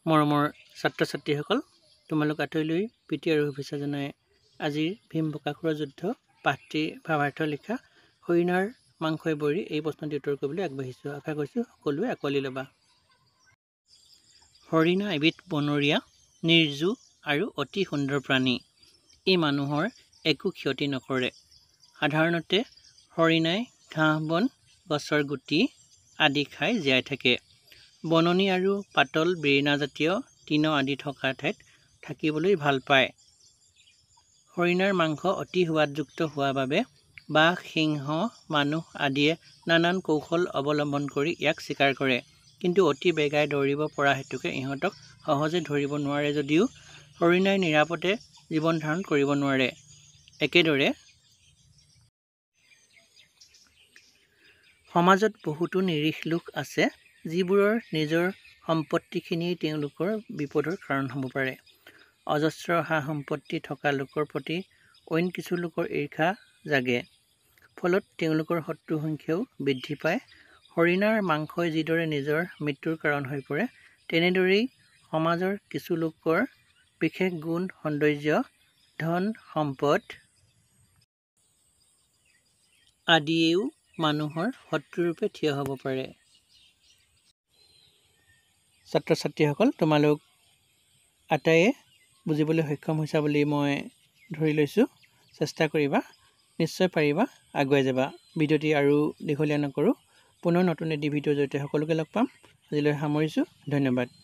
মৰমৰ ছাত্ৰ ছাত্ৰীসকল, তোমালোক আঁতৰিলৈ প্ৰীতি আৰু শুভেচ্ছা জনাই আজিৰ ভীম বকাসুৰৰ যুদ্ধ পাঠটি ভাৱাৰ্থ লিখা হৰিণাৰ মাংসই বৰি এই প্ৰশ্নটি উত্তৰ কৰিবলৈ আগবাঢ়িছোঁ। আশা কৰিছোঁ সকলোৱে আঁকোৱালি ল'বা। হৰিণা এবিধ বনৰীয়া নিৰ্জীৱ আৰু অতি সুন্দৰ প্ৰাণী। ই মানুহৰ একো ক্ষতি নকৰে। সাধাৰণতে হৰিণাই ঘাঁহ বন, গছৰ গুটি আদি খাই জীয়াই থাকে। বননি আৰু পাতল বেৰিনাজাতীয় তৃণ আদি থকা ঠাইত থাকিবলৈ ভাল পায়। হৰিণাৰ মাংস অতি সোৱাদযুক্ত হোৱাৰ বাবে বাঘ, সিংহ, মানুহ আদিয়ে নানান কৌশল অৱলম্বন কৰি ইয়াক চিকাৰ কৰে। কিন্তু অতি বেগাই দৌৰিব পৰা হেতুকে ইহঁতক সহজে ধৰিব নোৱাৰে যদিও হৰিণাই নিৰাপদে জীৱন ধাৰণ কৰিব নোৱাৰে। একেদৰে সমাজত বহুতো নিৰীহ লোক আছে যিবোৰৰ নিজৰ সম্পত্তিখিনিয়েই তেওঁলোকৰ বিপদৰ কাৰণ হ'ব পাৰে। অজস্ৰ সা-সম্পত্তি থকা লোকৰ প্ৰতি অইন কিছু লোকৰ ঈৰ্ষা জাগে। ফলত তেওঁলোকৰ শত্ৰুৰ সংখ্যাও বৃদ্ধি পায়। হৰিণাৰ মাংসই যিদৰে নিজৰ মৃত্যুৰ কাৰণ হৈ পৰে, তেনেদৰেই সমাজৰ কিছু লোকৰ বিশেষ গুণ, সৌন্দৰ্য, ধন সম্পদ আদিয়েও মানুহৰ শত্ৰুৰূপে থিয় হ'ব পাৰে। ছাত্ৰ ছাত্ৰীসকল, তোমালোক আটাইয়ে বুজিবলৈ সক্ষম হৈছা বুলি মই ধৰি লৈছোঁ। চেষ্টা কৰিবা, নিশ্চয় পাৰিবা, আগুৱাই যাবা। ভিডিঅ'টি আৰু দীঘলীয়া নকৰোঁ। পুনৰ নতুন এটি ভিডিঅ'ৰ জৰিয়তে সকলোকে লগ পাম। আজিলৈ সামৰিছোঁ। ধন্যবাদ।